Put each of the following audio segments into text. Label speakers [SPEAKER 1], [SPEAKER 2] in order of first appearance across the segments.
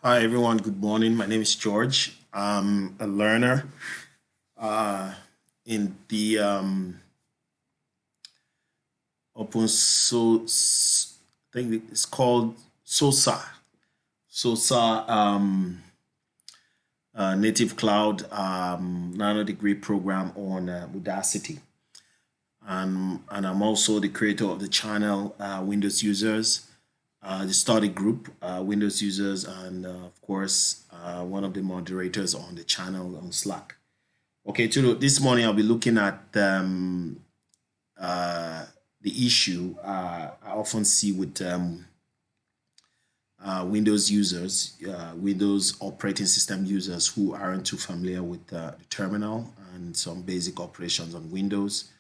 [SPEAKER 1] Hi, everyone. Good morning. My name is George. I'm a learner in the open source. I think it's called SOSA native cloud nano degree program on Udacity. And I'm also the creator of the channel Windows Users, the study group Windows Users, and of course, one of the moderators on the channel on Slack. Okay, this morning I'll be looking at the issue I often see with Windows users, Windows operating system users who aren't too familiar with the terminal and some basic operations on Windows.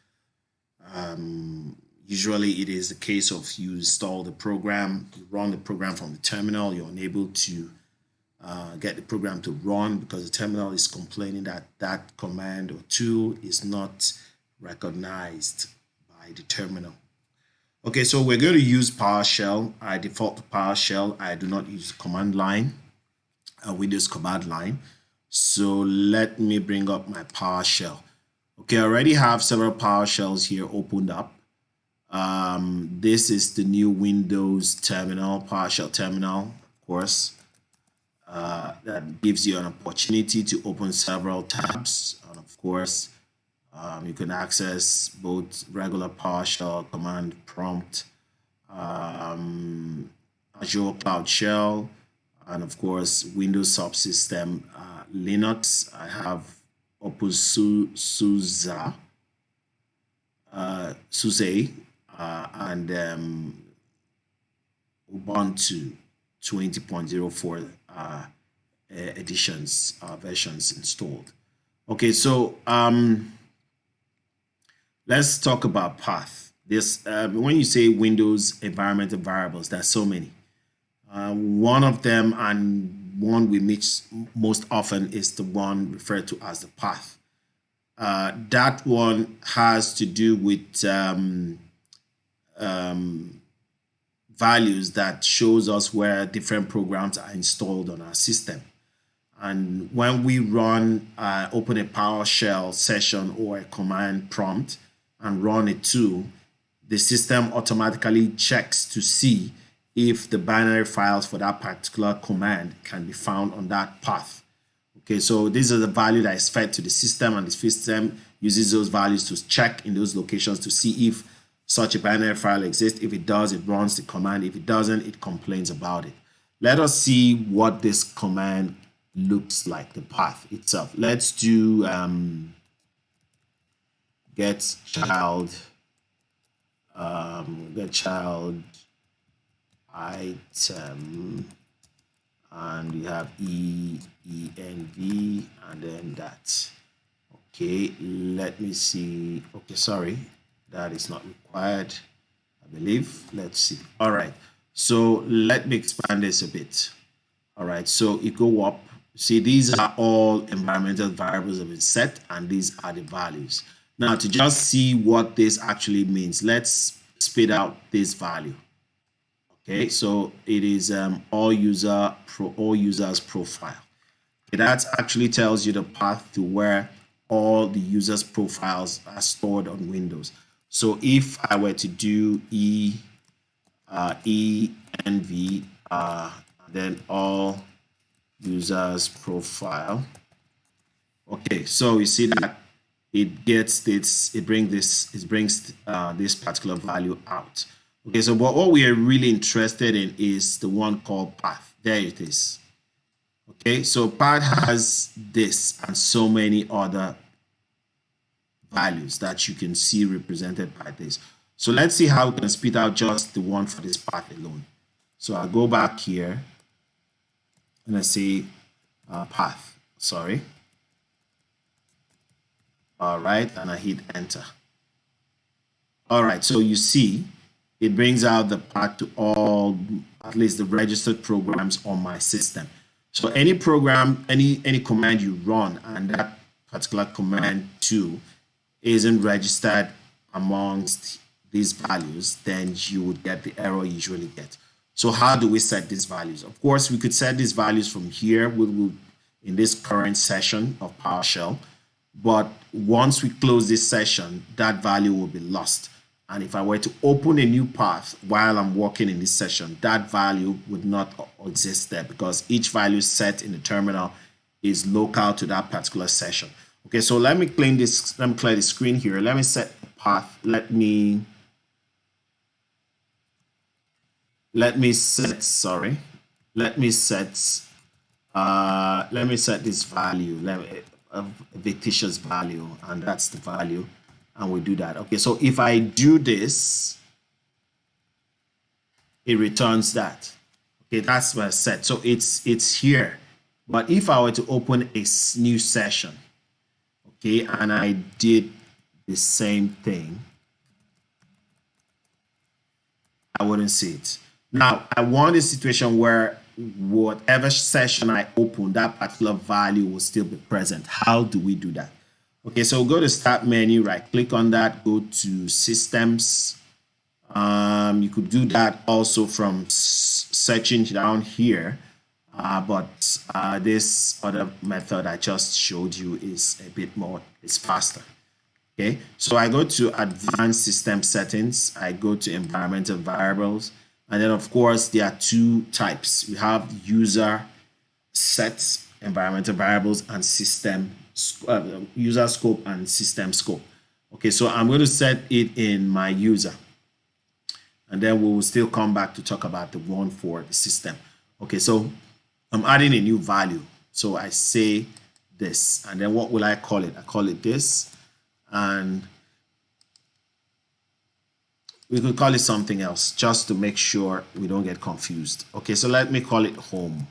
[SPEAKER 1] Usually it is the case of you install the program, you run the program from the terminal, you're unable to get the program to run because the terminal is complaining that that command or tool is not recognized by the terminal. Okay, so we're going to use PowerShell. I default to PowerShell. I do not use command line, Windows command line. So let me bring up my PowerShell. Okay, I already have several PowerShells here opened up. This is the new Windows terminal, PowerShell terminal, of course. That gives you an opportunity to open several tabs. And of course, you can access both regular PowerShell command prompt, Azure Cloud Shell, and of course, Windows subsystem, Linux. I have SUSE, and Ubuntu 20.04 editions, versions installed. Okay, so let's talk about path. This when you say Windows environmental variables, there's so many. One of them, and one we meet most often, is the one referred to as the path. That one has to do with values that shows us where different programs are installed on our system. And when we run, open a PowerShell session or a command prompt and run a tool, the system automatically checks to see if the binary files for that particular command can be found on that path. Okay, so this is a value that is fed to the system, and the system uses those values to check in those locations to see if such a binary file exists. If it does, it runs the command. If it doesn't, it complains about it. Let us see what this command looks like, the path itself. Let's do get child item, and you have env and then that. Okay, let me see. Okay, sorry, that is not required, I believe. Let's see. All right, so let me expand this a bit. All right, so you go up. See, these are all environmental variables that have been set, and these are the values. Now, to just see what this actually means, let's spit out this value. Okay, so it is all users profile. Okay, that actually tells you the path to where all the users profiles are stored on Windows. So if I were to do env, then all users profile. Okay, so you see that it gets this, it brings this particular value out. Okay, so what we are really interested in is the one called path. There it is. Okay, so path has this and so many other values that you can see represented by this. So let's see how we can spit out just the one for this path alone. So I'll go back here and I say path, sorry. All right, and I hit enter. All right, so you see it brings out the path to all, at least the registered programs on my system. So any program, any command you run, and that particular command too isn't registered amongst these values, then you would get the error you usually get. So how do we set these values? Of course, we could set these values from here in this current session of PowerShell. But once we close this session, that value will be lost. And if I were to open a new path while I'm working in this session, that value would not exist there because each value set in the terminal is local to that particular session. Okay, so let me clear the screen here. Let me set the path. Let me set this value, a fictitious value, and that's the value, and we do that. Okay, so if I do this, it returns that. Okay, that's what I set. So it's here. But if I were to open a new session, okay, and I did the same thing, I wouldn't see it. Now, I want a situation where whatever session I open, that particular value will still be present. How do we do that? Okay, so go to Start menu, right click on that, go to Systems. You could do that also from searching down here, but this other method I just showed you is a bit more, it's faster. Okay, so I go to Advanced System Settings, I go to Environmental Variables, and then of course there are two types. We have user sets, environmental variables, and system user scope and system scope. Okay, so I'm going to set it in my user, and then we will still come back to talk about the one for the system. Okay, so I'm adding a new value. So I say this, and then what will I call it? I call it this, and we could call it something else just to make sure we don't get confused. Okay, so let me call it home.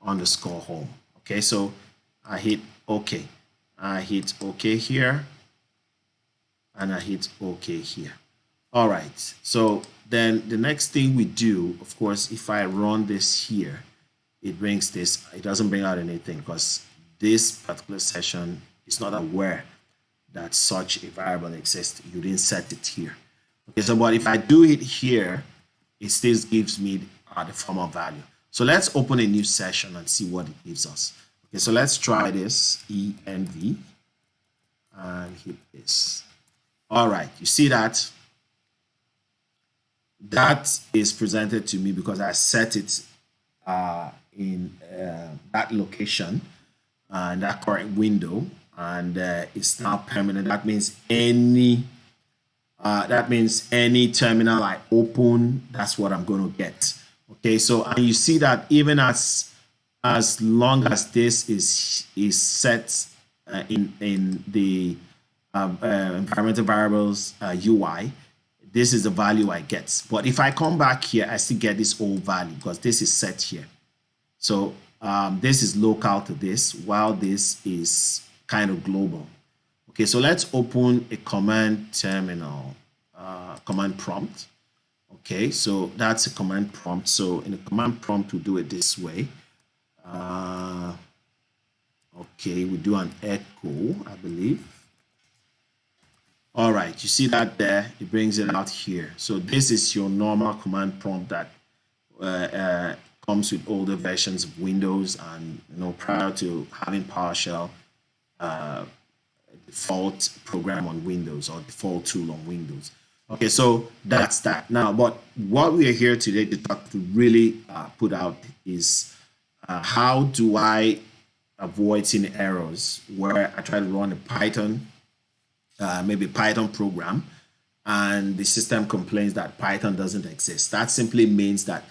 [SPEAKER 1] Underscore home. Okay, so I hit OK. I hit OK here, and I hit OK here. All right, so then the next thing we do, of course, if I run this here, it brings this, it doesn't bring out anything because this particular session is not aware that such a variable exists. You didn't set it here. Okay, so but if I do it here, it still gives me the formal value. So let's open a new session and see what it gives us. Okay, so let's try this, env, and hit this. All right, you see that? That is presented to me because I set it in that location and that current window, and it's now permanent. That means any terminal I open, that's what I'm going to get. Okay, so and you see that even as long as this is set in the environmental variables UI, this is the value I get. But if I come back here, I still get this old value because this is set here. So this is local to this, while this is kind of global. Okay, so let's open a command terminal, command prompt. Okay, so that's a command prompt. So in a command prompt, we do it this way. Okay, we do an echo, I believe. All right, you see that there, it brings it out here. So this is your normal command prompt that comes with older versions of Windows, and prior to having PowerShell, default program on Windows or default tool on Windows. Okay, so that's that. Now, but what we are here today to really put out is how do I avoid seeing errors where I try to run a Python, maybe Python program, and the system complains that Python doesn't exist. That simply means that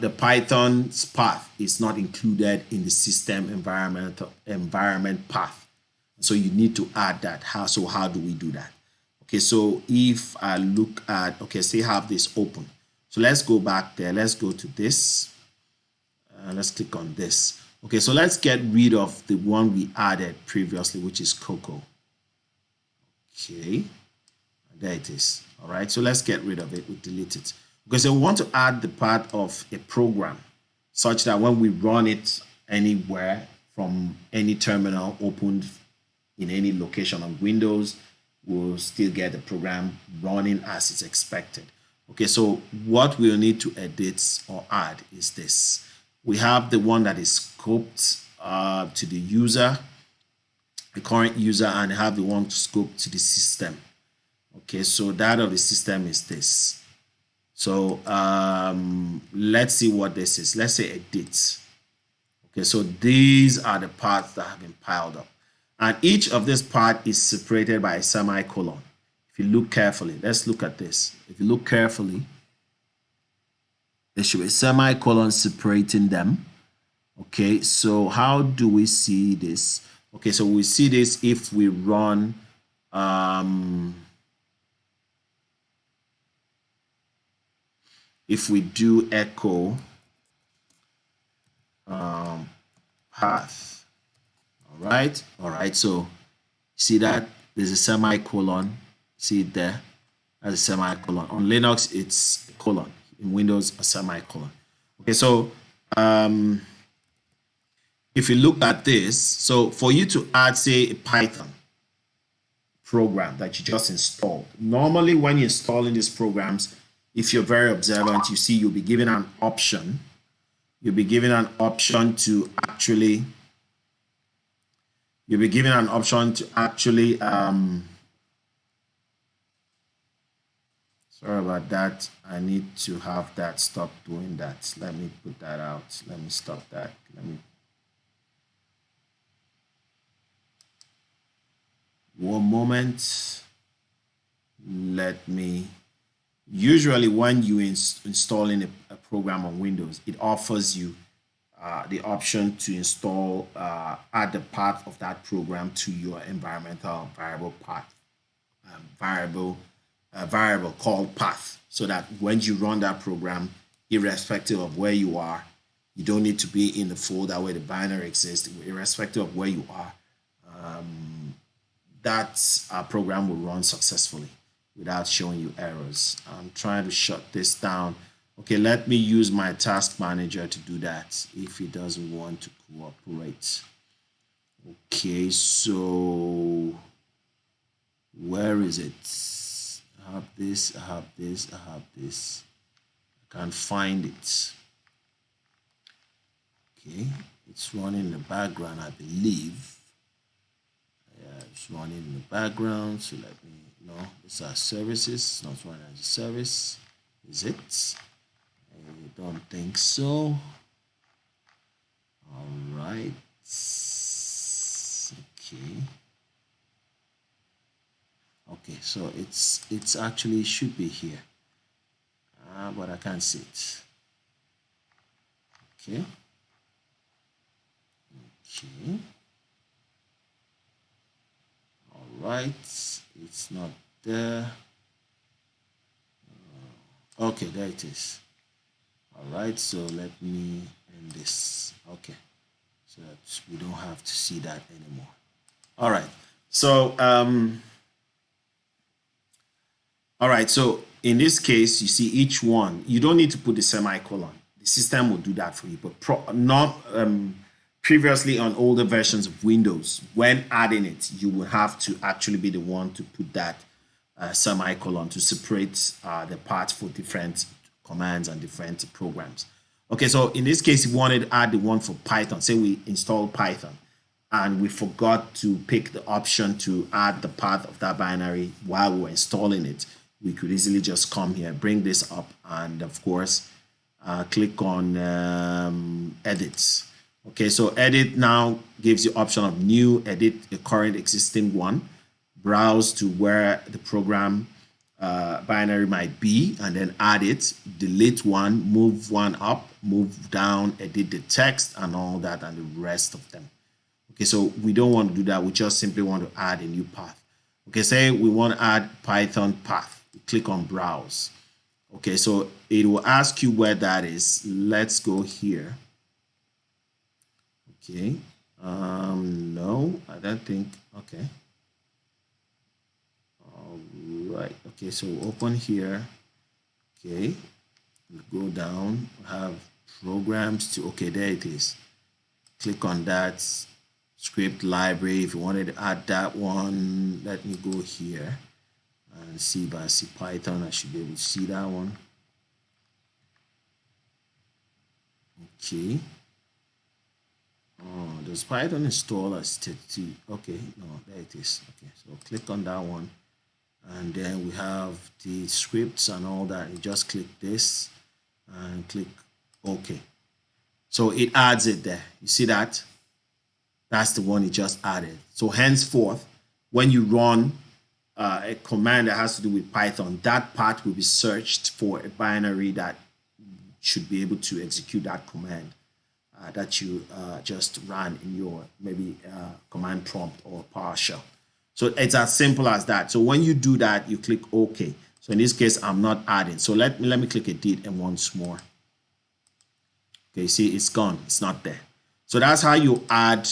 [SPEAKER 1] the Python's path is not included in the system environment path. So you need to add that. How do we do that? Okay, so if I look at, okay, say I have this open. So let's go back there. Let's go to this. Let's click on this. Okay, so let's get rid of the one we added previously, which is Cocoa. Okay, there it is. All right, so let's get rid of it. We delete it. Okay, so we want to add the part of a program such that when we run it anywhere from any terminal opened in any location on Windows, we'll still get the program running as it's expected. Okay, so what we'll need to edit or add is this. We have the one that is scoped to the user, the current user, and have the one scoped to the system. Okay, so that of the system is this. So let's see what this is. Let's say edit. Okay, so these are the parts that have been piled up. And each of this part is separated by a semicolon. If you look carefully, let's look at this. If you look carefully, there should be a semicolon separating them. Okay, so how do we see this? Okay, so we see this if we run if we do echo path. All right, so see that there's a semicolon, see it there, that's a semicolon. On Linux it's a colon, in Windows a semicolon. Okay, so if you look at this, so for you to add, say, a Python program that you just installed, normally when you're installing these programs, if you're very observant, you see you'll be given an option. You'll be given an option to actually sorry about that. I need to have that stop doing that. Let me put that out. Let me stop that. One moment. Usually when you installing a program on Windows, it offers you the option to install, add the path of that program to your environmental variable path, variable called path, so that when you run that program, irrespective of where you are, you don't need to be in the folder where the binary exists. Irrespective of where you are, that program will run successfully without showing you errors. I'm trying to shut this down. Okay, let me use my task manager to do that if it doesn't want to cooperate. Okay, so where is it? I have this, I have this, I have this. I can't find it. Okay, it's running in the background, I believe. Yeah, it's running in the background, so let me know. These are services, it's not running as a service. Is it? I don't think so. All right. Okay. Okay, so it's actually should be here, but I can't see it. Okay. Okay. All right, it's not there. Okay, there it is. All right, so let me end this. Okay, so that we don't have to see that anymore. All right, so all right, so in this case, you see each one, you don't need to put the semicolon. The system will do that for you, but not previously on older versions of Windows, when adding it, you will have to actually be the one to put that semicolon to separate the parts for different commands and different programs. Okay, so in this case, if we wanted to add the one for Python, say we install Python and we forgot to pick the option to add the path of that binary while we were installing it, we could easily just come here, bring this up, and of course, click on edit. Okay, so edit now gives you option of new, edit a current existing one, browse to where the program binary might be, and then add it, delete one, move one up, move down, edit the text and all that, and the rest of them. Okay, so we don't want to do that. We just simply want to add a new path. Okay, say we want to add Python path. Click on browse. Okay, so it will ask you where that is. Let's go here. Okay, no, I don't think. Okay, all right. Okay, so open here. Okay, we go down, we have programs to, okay, there it is. Click on that, script library. If you wanted to add that one, let me go here and see by Python. I should be able to see that one. Okay. Oh, does Python install as 30? Okay, no, there it is. Okay, so click on that one, and then we have the scripts and all that. You just click this and click OK. So it adds it there. You see that? That's the one it just added. So henceforth, when you run a command that has to do with Python, that part will be searched for a binary that should be able to execute that command that you just ran in your maybe command prompt or PowerShell. So it's as simple as that. So when you do that, you click OK. So in this case, I'm not adding. So let me click edit and once more. Okay, see, it's gone. It's not there. So that's how you add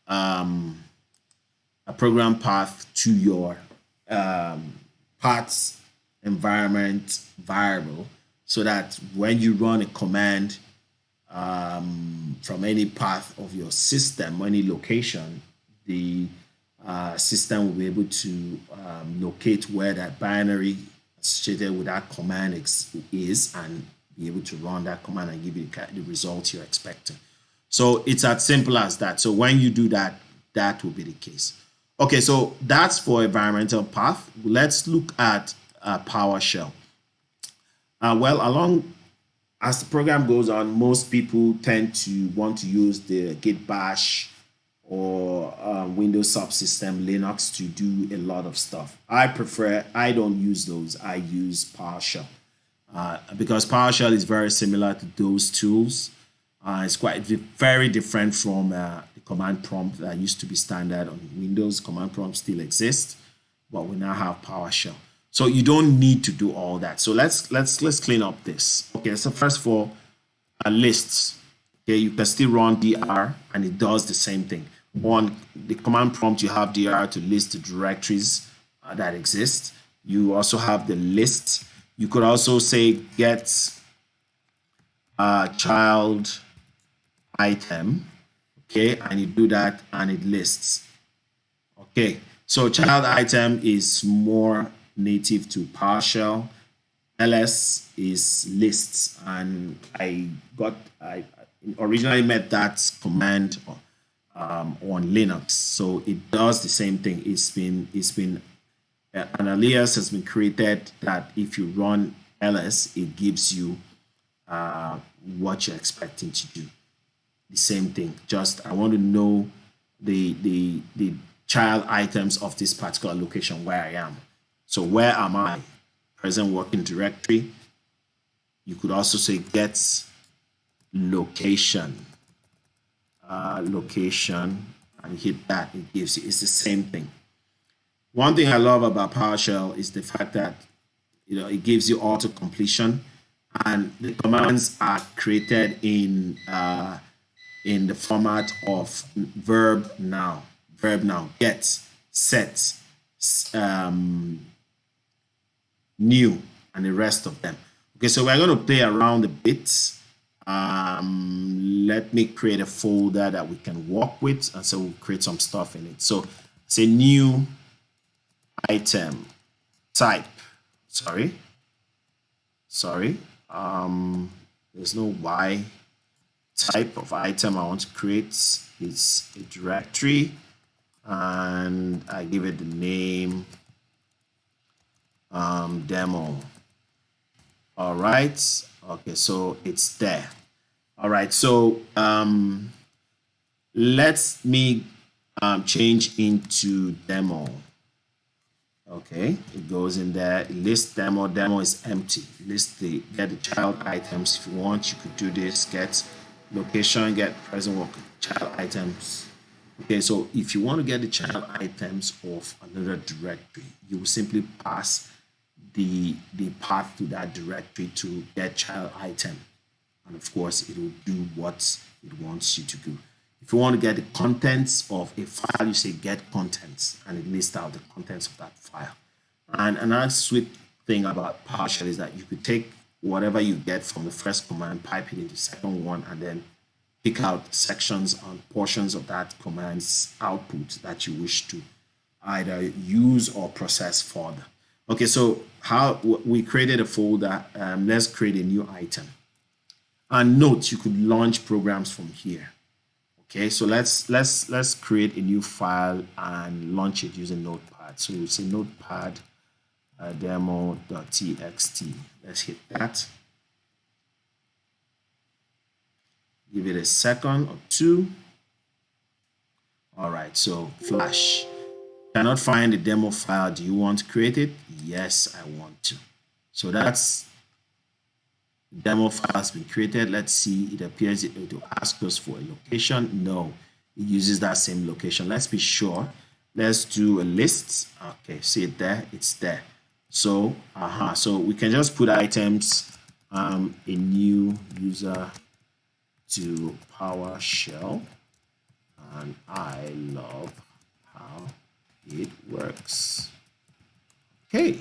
[SPEAKER 1] a program path to your paths environment variable, so that when you run a command from any path of your system, any location, the system will be able to locate where that binary associated with that command is and be able to run that command and give you the result you're expecting. So it's as simple as that. So when you do that, that will be the case. Okay, so that's for environmental path. Let's look at PowerShell. Well, as the program goes on, most people tend to want to use the Git Bash or Windows subsystem Linux to do a lot of stuff. I don't use those. I use PowerShell because PowerShell is very similar to those tools. It's very different from the command prompt that used to be standard on Windows. Command prompt still exists, but we now have PowerShell. So you don't need to do all that. So let's clean up this. Okay, so first of all, lists. Okay, you can still run dr and it does the same thing. On the command prompt, you have dr to list the directories that exist. You also have the list. You could also say get child item. Okay, and you do that and it lists. Okay, so child item is more native to PowerShell. ls is lists, and I originally made that command on Linux, so it does the same thing. It's been an alias has been created that if you run ls, it gives you what you're expecting to do. The same thing. Just I want to know the child items of this particular location where I am. So where am I? Present working directory. You could also say get location. Location, and hit that. It gives you. It's the same thing. One thing I love about PowerShell is the fact that it gives you auto completion, and the commands are created in the format of verb now, get, set, new, and the rest of them. Okay, so we're going to play around a bit. Let me create a folder that we can work with, and so we'll create some stuff in it. So say new item type. Sorry. There's no Y. Type of item I want to create is a directory, and I give it the name demo. All right. Okay, so it's there. All right, so let me change into demo. Okay, it goes in there. List demo. Demo is empty. Get the child items. If you want, you could do this. Get location, get present work child items. Okay, so if you want to get the child items of another directory, you will simply pass the path to that directory to get child item, and of course it will do what it wants you to do. If you want to get the contents of a file, you say get contents, and it lists out the contents of that file. And another sweet thing about PowerShell is that you could take whatever you get from the first command, pipe it into the second one, and then pick out sections and portions of that command's output that you wish to either use or process further. Okay, so how we created a folder. Let's create a new item. And note, you could launch programs from here. Okay, so let's create a new file and launch it using Notepad. So we say Notepad demo.txt. Let's hit that. Give it a second or two. All right, so Flash. Cannot find the demo file. Do you want to create it? Yes, I want to. So that's the demo file has been created. Let's see. It appears it will ask us for a location. No, it uses that same location. Let's be sure. Let's do a list. Okay, see it there. It's there. So so we can just put items, a new user to PowerShell, and I love how it works. Okay,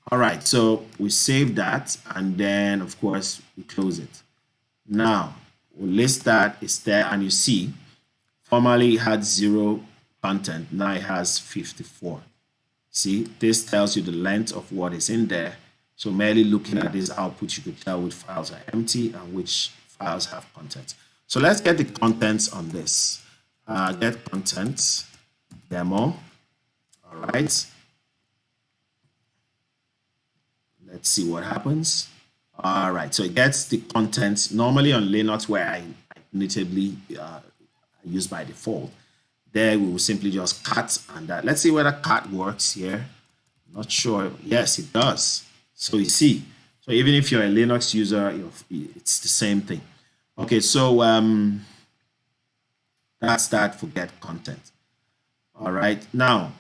[SPEAKER 1] all right, so we save that, and then of course we close it. Now we'll list that it's there, and you see formerly it had 0 content, now it has 54. See, this tells you the length of what is in there. So merely looking at this output, you could tell which files are empty and which files have content. So let's get the contents on this. Get contents demo. All right. Let's see what happens. All right. So it gets the contents. Normally on Linux, where I natively use by default, there we will simply just cut and that. Let's see whether cut works here. Not sure. Yes, it does. So you see. So even if you're a Linux user, it's the same thing. Okay, so that's that for get content. All right. Now,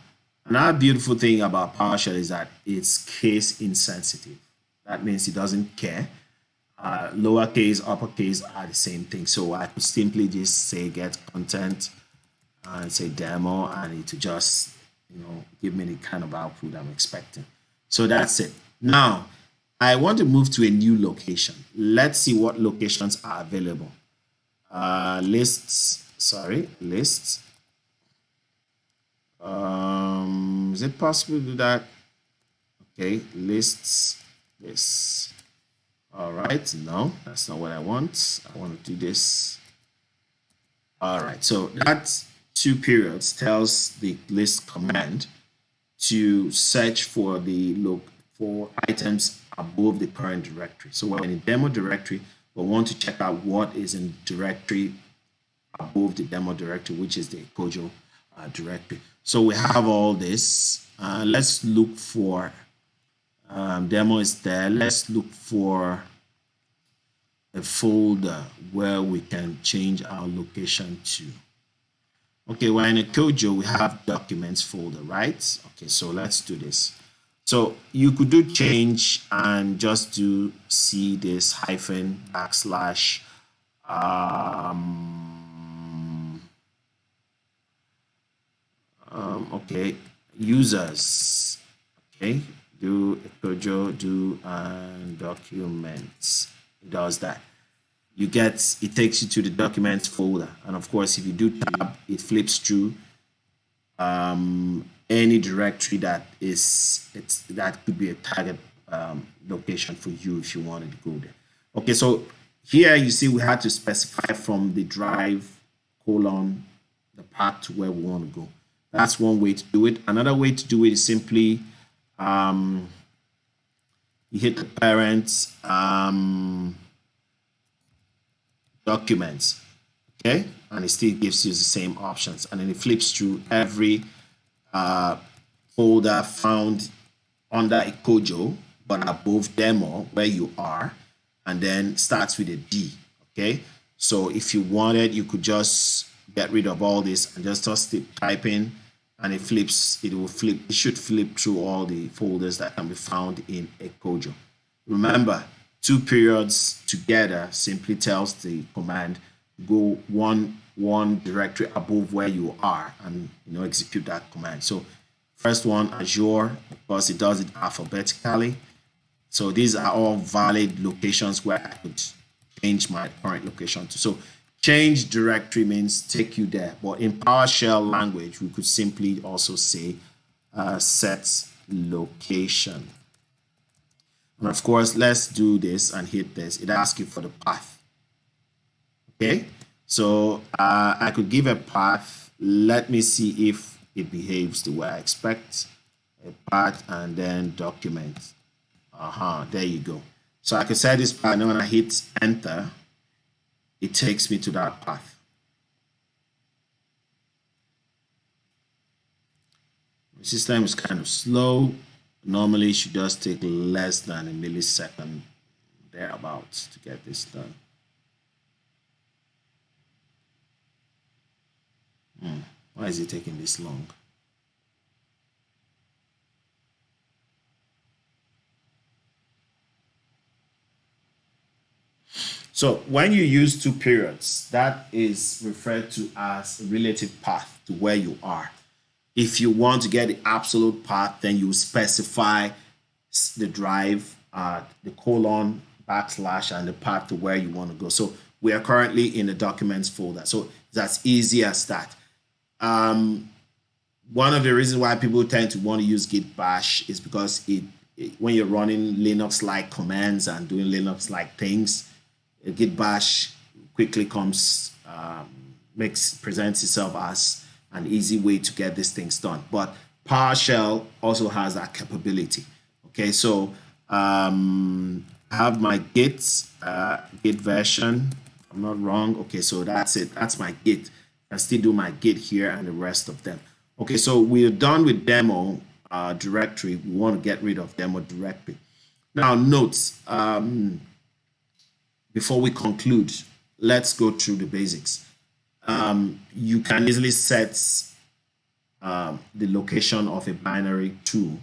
[SPEAKER 1] another beautiful thing about PowerShell is that it's case insensitive. That means it doesn't care. Lowercase, uppercase are the same thing. So I could simply just say get content and say demo, and it will just give me the kind of output I'm expecting. So that's it. Now I want to move to a new location. Let's see what locations are available. Lists. Is it possible to do that? Okay, lists. This. All right. No, that's not what I want. I want to do this. All right. So that's 2 periods tells the list command to search for for items above the parent directory. So we're in a demo directory, but want to check out what is in directory above the demo directory, which is the Kojo directory. So we have all this. Let's look for demo is there. Let's look for a folder where we can change our location to. Okay, we're in a Kojo, we have documents folder, right? Okay, so let's do this. So you could do change and just do see this hyphen backslash okay, users. Okay, do a Kojo, do and documents. It does that. It takes you to the documents folder, and of course if you do tab, it flips through any directory that could be a target location for you if you wanted to go there. Okay, so here you see we had to specify from the drive the path to where we want to go. That's one way to do it. Another way to do it is simply you hit the parent documents, okay, and it still gives you the same options, and then it flips through every folder found under a Kojo but above demo where you are, and then starts with a D. Okay, so if you wanted, you could just get rid of all this and just type in, and it should flip through all the folders that can be found in a Kojo. Remember, 2 periods together simply tells the command go one directory above where you are and execute that command. So first one, Azure, of course it does it alphabetically. So these are all valid locations where I could change my current location to. So Change directory means take you there, but in PowerShell language, we could simply also say set location. And of course, let's do this and hit this. It asks you for the path. Okay, so I could give a path. Let me see if it behaves the way I expect. A path and then document. There you go. So I can set this path, and when I hit enter, it takes me to that path. The system is kind of slow. Normally, it should just take less than a millisecond thereabouts to get this done. Why is it taking this long? So when you use two periods, that is referred to as a relative path to where you are. If you want to get the absolute path, then you specify the drive, the colon, backslash, and the path to where you want to go. So we are currently in the documents folder. So that's easy as that. One of the reasons why people tend to want to use git bash is because when you're running Linux-like commands and doing Linux-like things, git bash quickly presents itself as an easy way to get these things done. But PowerShell also has that capability. Okay, so I have my git version. I'm not wrong. Okay, so that's it. That's my git. I still do my git here and the rest of them. Okay, so we're done with demo directory. We want to get rid of demo directory. Now, note, before we conclude, let's go through the basics. You can easily set the location of a binary tool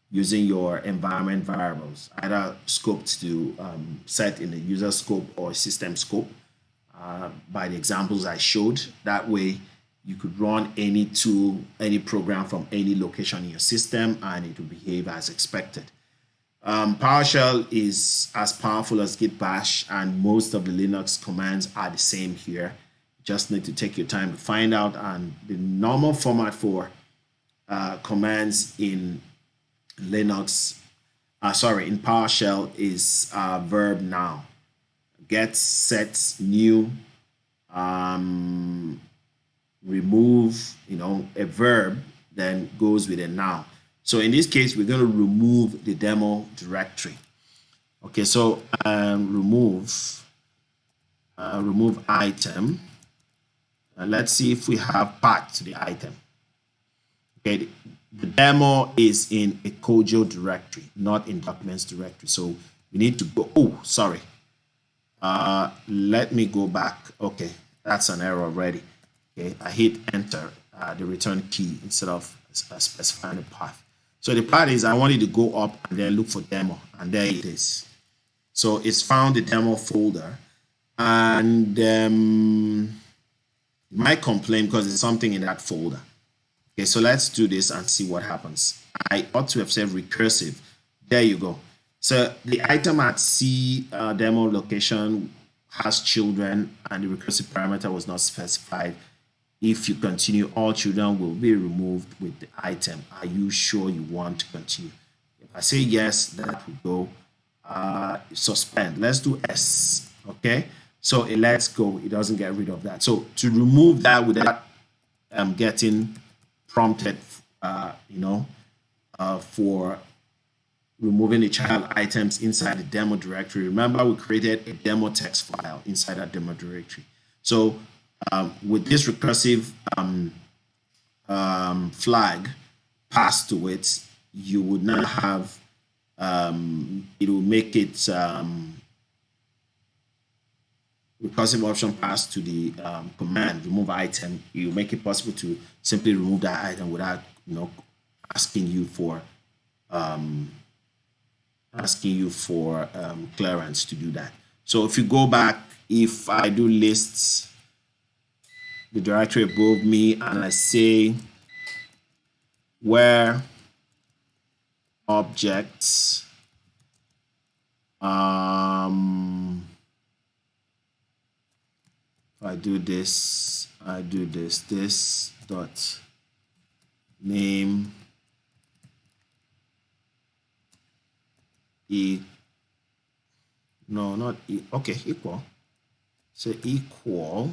[SPEAKER 1] using your environment variables, either scoped to set in the user scope or system scope. By the examples I showed, that way you could run any tool, any program from any location in your system, and it will behave as expected. PowerShell is as powerful as git bash, and most of the Linux commands are the same here. You just need to take your time to find out, and the normal format for commands in Linux, in PowerShell is verb now. Get, set, new, remove, a verb then goes with a noun. So in this case, we're going to remove the demo directory. Okay, so remove item. Let's see if we have path to the item. Okay, the demo is in a Kojo directory, not in documents directory. So we need to go. Oh, sorry. Let me go back. Okay, that's an error already. Okay, I hit enter, the return key, instead of specifying the path. So the path is I want you to go up and then look for demo, and there it is. So it's found the demo folder, and you might complain because there's something in that folder. Okay, so let's do this and see what happens. I ought to have said recursive. There you go. So the item at C demo location has children, and the recursive parameter was not specified. If you continue, all children will be removed with the item. Are you sure you want to continue? If I say yes, that will go suspend. Let's do S. Okay, so it lets go. It doesn't get rid of that. So to remove that without getting prompted, for removing the child items inside the demo directory. Remember, we created a demo text file inside that demo directory. So with this recursive flag passed to it, you would now have, it will make it recursive option passed to the command remove item. It will make it possible to simply remove that item without asking you for clearance to do that. So if you go back, if I do lists the directory above me and I say where objects if I I do this, this dot name no, not okay, equal. So equal.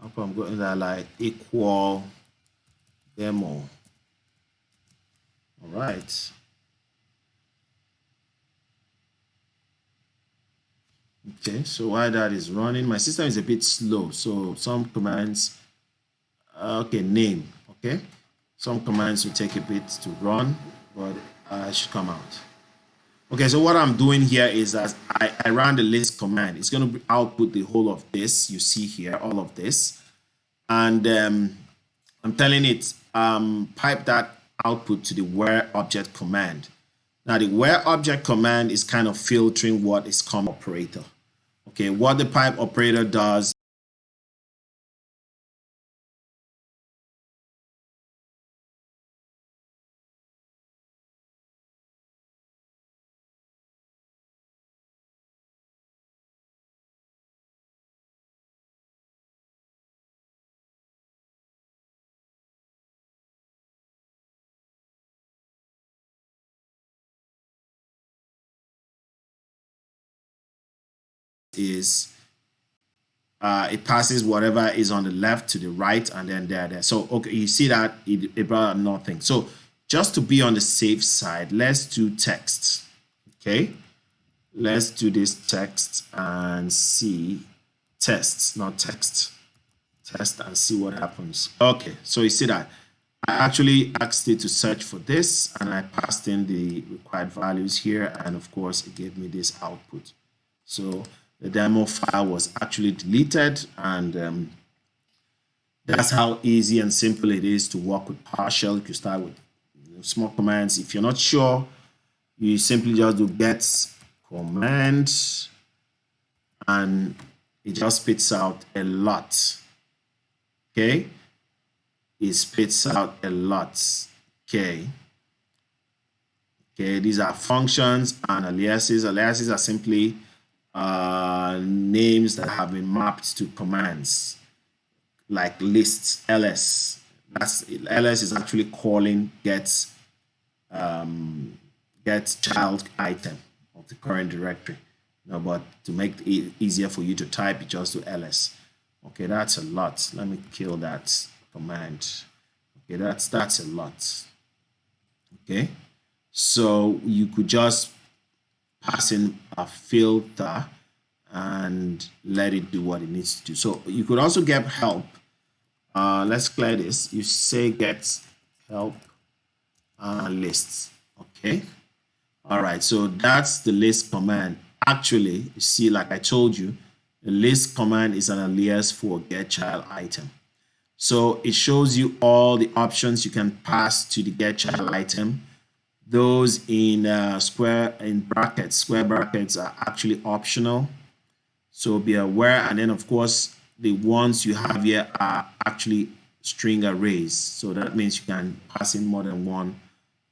[SPEAKER 1] I'm going that like equal demo. All right. Okay, so while that is running, my system is a bit slow. So some commands, okay, name, okay. Some commands will take a bit to run, but it should come out. Okay, so what I'm doing here is that I ran the list command. It's going to output the whole of this. You see here, all of this. And I'm telling it, pipe that output to the where object command. Now, the where object command is kind of filtering what is COM operator. Okay, what the pipe operator does is it passes whatever is on the left to the right, and then there. So okay, you see that it brought nothing. So just to be on the safe side, let's do text. Okay, let's do this text and see tests, not text. Test and see what happens. Okay, so you see that I actually asked it to search for this, and I passed in the required values here, and of course it gave me this output. So the demo file was actually deleted, and that's how easy and simple it is to work with PowerShell. You can start with small commands. If you're not sure, you simply just do get command, and it just spits out a lot. Okay, it spits out a lot. Okay, these are functions and aliases. Aliases are simply names that have been mapped to commands, like lists. ls is actually calling get child item of the current directory. But to make it easier for you to type, you just do ls. Okay, that's a lot. Let me kill that command. Okay, that's a lot. Okay, so you could just pass in a filter and let it do what it needs to do. So you could also get help. Let's clear this. You say get help lists. Okay, all right, so that's the list command. Actually, you see, like I told you, the list command is an alias for get child item. So it shows you all the options you can pass to the get child item. Those in square brackets are actually optional. So be aware. And then of course, the ones you have here are actually string arrays. So that means you can pass in more than one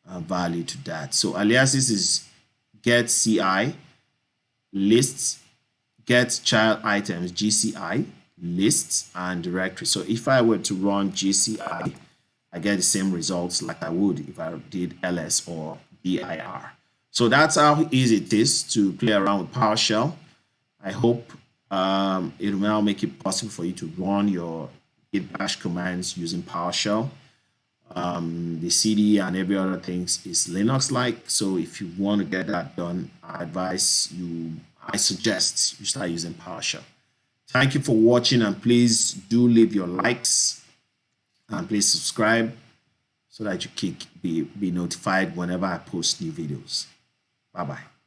[SPEAKER 1] value to that. So aliases is get CI, lists, get child items, GCI, lists, and directory. So if I were to run GCI, I get the same results like I would if I did ls or dir. So that's how easy it is to play around with PowerShell. I hope it will now make it possible for you to run your git bash commands using PowerShell. The CD and every other things is Linux-like. So if you want to get that done, I suggest you start using PowerShell. Thank you for watching, and please do leave your likes and please subscribe so that you can be notified whenever I post new videos. Bye-bye.